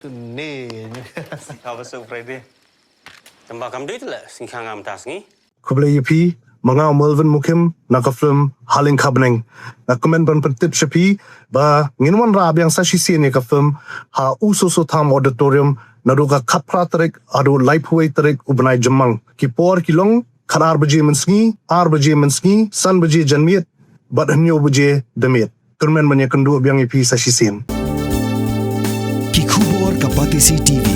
Ni. Apa surprise dia? Tambah kam duit lah, singkang am tas ni. Kublai yepi manga Melvin Mukim naka film Haling Kabneng na komen ban pentip shepi ba nginwan rab yang sa sisi ni ka film ha ususo tham auditorium na ruga kapra tarik adu lifeway tarik ubnai jamang ki por kilong khanar baje mensngi ar baje mensngi san baje janmiet bat hanyo baje demiet turmen manya kendu biang yepi sa sisin ki khubor kapatisi TV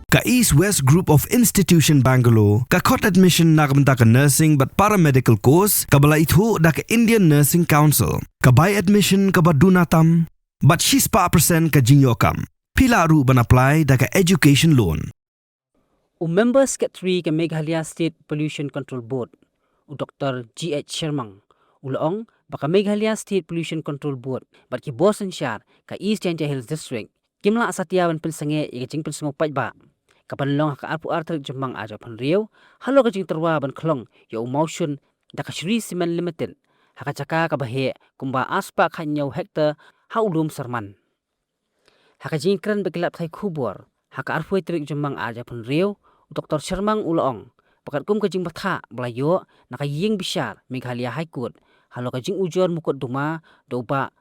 Ka East West Group of Institution Bangalore, ka khot admission nagamta ka nursing but paramedical course, ka bala ithu da ka Indian Nursing Council, ka buy admission ka badunatam, but 6% ka jinyokam. Pila ru ban apply da ka education loan. Member Secretary ke Meghalaya State Pollution Control Board, Dr. G.H. Sharmang, ulaong baka Meghalaya State Pollution Control Board, bat ki Boston Shar ka East Chancha Hills District, kimla asatiawan pensange igajing pensango pajba. Kapanlong ka arpu artarik jemang aja panriau, halo kajing terwa ban klong yo motion da ka Shri Cement Limited, haka caka ka bahe kumba aspa khanyau hektar ha ulum sarman. Haka jing kran bekilap thai khubor, haka arpu artarik jemang aja panriau, Dr. Sharmang ulaong, pakat kum kajing batha belayo naka ying bishar Meghalaya High Court, halo kajing ujor mukot duma doba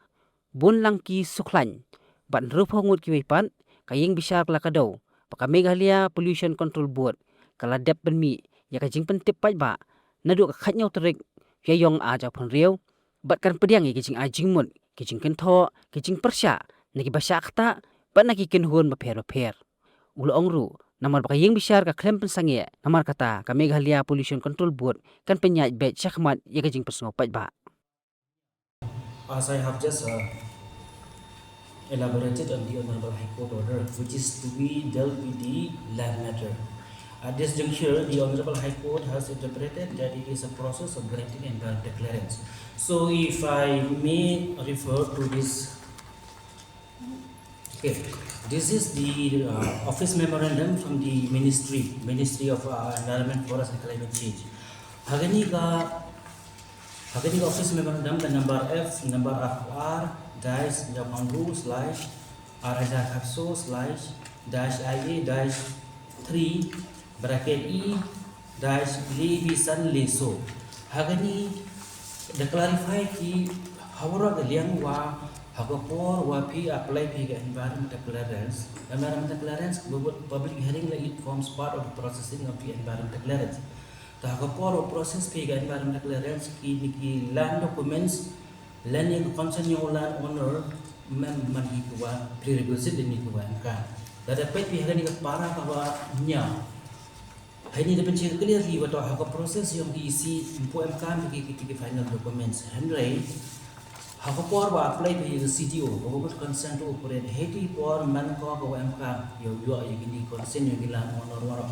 bun langki suklan, ban ruphangut kiwipan kaying bishar kelakadau. Paka Meghalaya Pollution Control Board kala dep benmi ya kajing pentip pajba nadu ka khatnyau terik yayong aja panriau bat kan pediang ya kajing ajing mut kajing kentho kajing persya nagi basya kata bat nagi kenhun baper ulo ongru namar baka ying bishar ka klem pensange namar kata ka Meghalaya Pollution Control Board kan penyaj bet syakmat ya kajing personal pajba. As I have just elaborated on the Honorable High Court order, which is to be dealt with the land matter. At this juncture, the Honorable High Court has interpreted that it is a process of granting environmental clearance. So, if I may refer to this, okay, this is the office memorandum from the Ministry of Environment, Forest and Climate Change. Hagani ka office memorandum the number F, number FR, dash Japangu slash RSFSO slash dash IA dash 3 bracket E dash Levisan Leso. Hagani the clarify ki hawra galiang wa hagapor wa pi apply pi environmental clearance. Environmental clearance public hearing like it forms part of the processing of the environmental clearance. The hagapor process pi environmental clearance ki land documents land yang concern yung land owner man hikuwa prerequisite din hikuwa ka dapat pihak ni para kawa nya ini dapat clear clearly wato haka process yung diisi po MK ki final documents henry haka por ba apply to the CTO about consent to operate heti por man ko ko MK yo yung ini consent yung land owner waro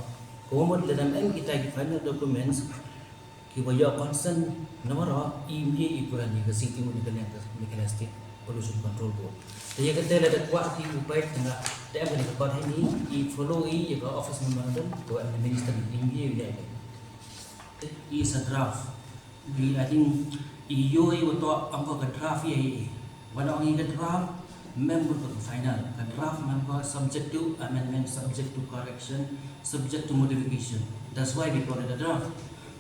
komod dalam kita ki final documents kibayo consent nomor email ikuran ni city ni Meghalaya State Pollution Control Board. Jadi kita ada kuat di upaya tengah dia akan dikatakan ini I follow I juga office memorandum to the minister email dia. Is a draft. I think EU itu angka ke draft ini. Mana orang ini draft member ke final. Ke draft member subject to amendment, subject to correction, subject to modification. That's why we call it a draft.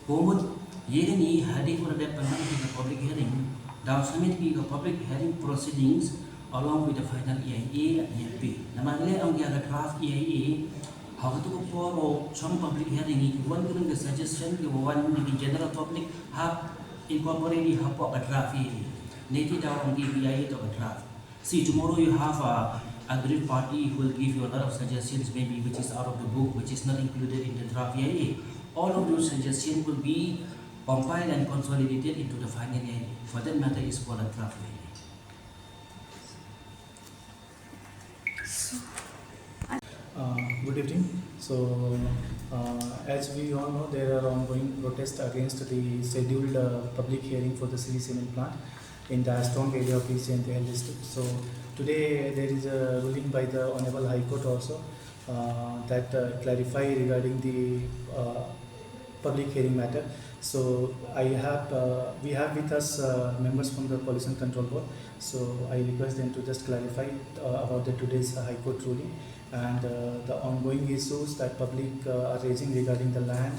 Kemudian ini hadir pada pandangan kita public hearing dan submit ke public hearing proceedings along with the final EIA and EIP. Namanya ang dia draft EIA, how to follow some public hearing. One giving the suggestion ke one the general public have incorporated have a draft EIA. Niti daw ang EIA to a draft. See, tomorrow you have a agreed party who will give you a lot of suggestions, maybe which is out of the book, which is not included in the draft EIA. All of those suggestions will be compiled and consolidated into the final EIA. For that matter is called a draft EIA. Good evening. So, as we all know, there are ongoing protests against the scheduled public hearing for the Shri Cement plant in the Astong area of East Chancha Hills district. So, today there is a ruling by the Honorable High Court also that clarify regarding the public hearing matter. So we have with us members from the Pollution Control Board. So I request them to just clarify about the today's High Court ruling and the ongoing issues that public are raising regarding the land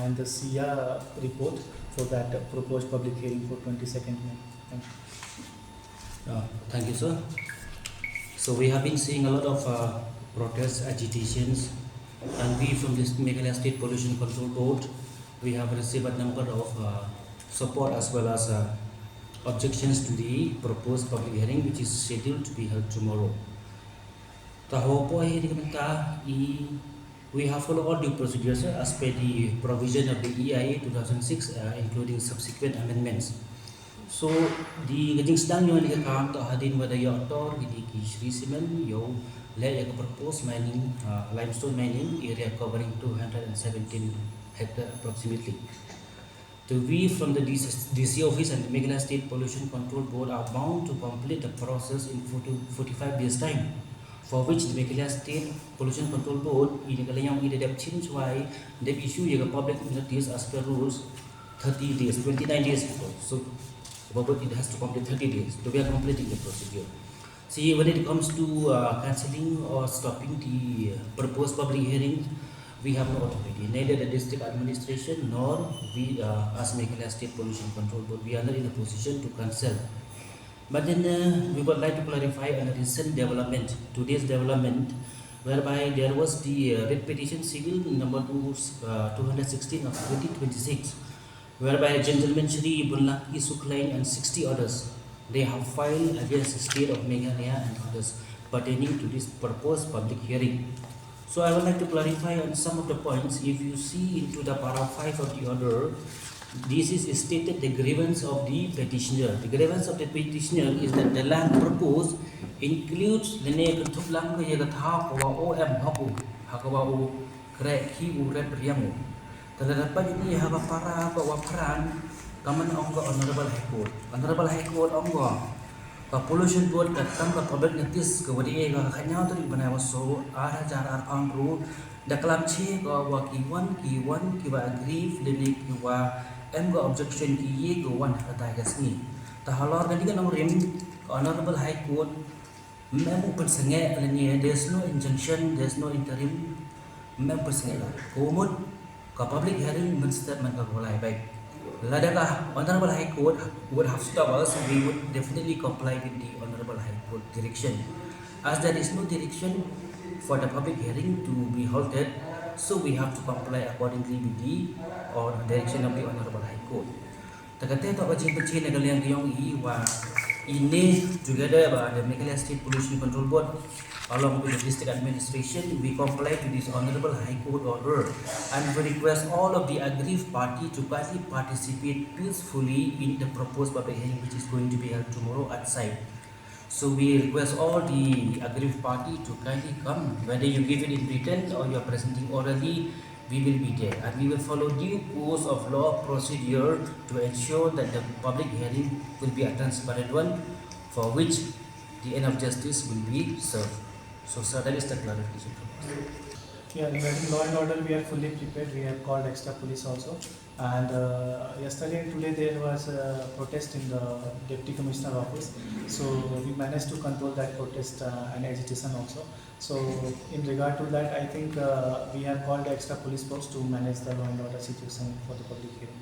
and the SIA report for that proposed public hearing for 22nd May. Thank you. Thank you, sir. So we have been seeing a lot of protests, agitations, and we from this Meghalaya State Pollution Control Board, we have received a number of support as well as objections to the proposed public hearing, which is scheduled to be held tomorrow. We have followed all due procedures as per the provision of the EIA 2006, including subsequent amendments. So di gajing sedang yang dikatakan untuk hadin pada yang aktor di Sri Cement yang layak propose mining limestone mining area covering 217 hectare approximately. The we from the DC office and the Meghalaya State Pollution Control Board are bound to complete the process in 45 days time, for which the Meghalaya State Pollution Control Board ini kalau yang ida dapat change why they issue your public notice as per rules 30 days, 29 days before. So but it has to complete 30 days. So we are completing the procedure. See, when it comes to cancelling or stopping the proposed public hearing, we have no authority. Neither the district administration nor we as Meghalaya State Pollution Control Board, we are not in a position to cancel. But then we would like to clarify a recent development, today's development, whereby there was the writ petition civil number 216 of 2026. Whereby gentleman Shri Bunlaki Suklain and 60 others, they have filed against the state of Meghalaya and others pertaining to this proposed public hearing. So I would like to clarify on some of the points. If you see into the para 5 of the order, this is stated the grievance of the petitioner. The grievance of the petitioner is that the land proposed includes the name of lang yagatha wa OM haku hakawa krek hi urep riamu. Terdapat ini haba para peran kaman onggo Honorable High Court. Honorable High Court onggo ka Pollution Board datang ke public notice ke wadi ka kanya tu di bana waso ara jar ru daklam chi ko wa kiwan ki wa agree deni ki wa go objection ki ye go wan kata gasni ta halor gadi kan rim Honorable High Court memu persenge alani there's no injunction, there's no interim mem persenge komod ka public hearing statement ka golai baik ladakah Honorable High Court would have stopped us, we would definitely comply with the Honorable High Court direction. As there is no direction for the public hearing to be halted, so we have to comply accordingly with the direction of the Honorable High Court. Takate to bacin-bacin na kalian kayong iwa ini juga ada the Meghalaya State Pollution Control Board along with the district administration, we comply to this Honorable High Court order and we request all of the aggrieved party to kindly participate peacefully in the proposed public hearing which is going to be held tomorrow at site. So we request all the aggrieved party to kindly come, whether you give it in written or you are presenting orally, we will be there and we will follow due course of law procedure to ensure that the public hearing will be a transparent one for which the end of justice will be served. So sir, that is the clarification. Yeah, regarding law and order, we are fully prepared. We have called extra police also. And yesterday and today there was a protest in the Deputy Commissioner office. So we managed to control that protest and agitation also. So in regard to that, I think we have called the extra police force to manage the law and order situation for the public hearing.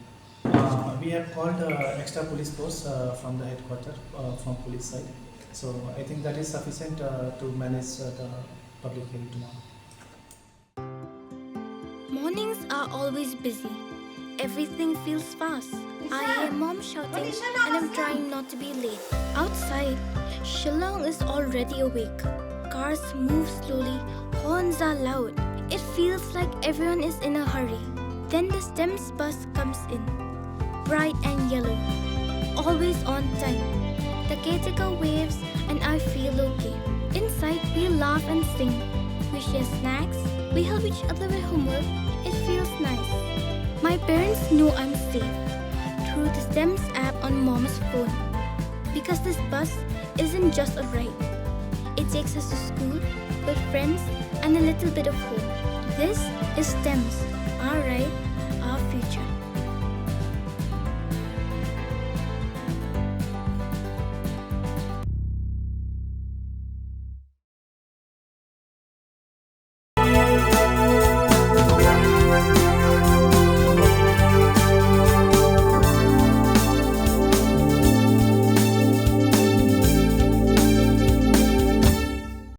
We have called extra police force from the headquarters from police side. So I think that is sufficient to manage the public hearing tomorrow. Mornings are always busy. Everything feels fast. I hear mom shouting and I'm trying not to be late. Outside, Shillong is already awake. Cars move slowly, horns are loud. It feels like everyone is in a hurry. Then the STEMS bus comes in, bright and yellow, always on time. The caretaker waves and I feel okay. Inside, we laugh and sing. We share snacks. We help each other with homework. It feels nice. My parents know I'm safe through the STEMS app on mom's phone. Because this bus isn't just a ride. It takes us to school, with friends, and a little bit of hope. This is STEMS, our ride, our future. future.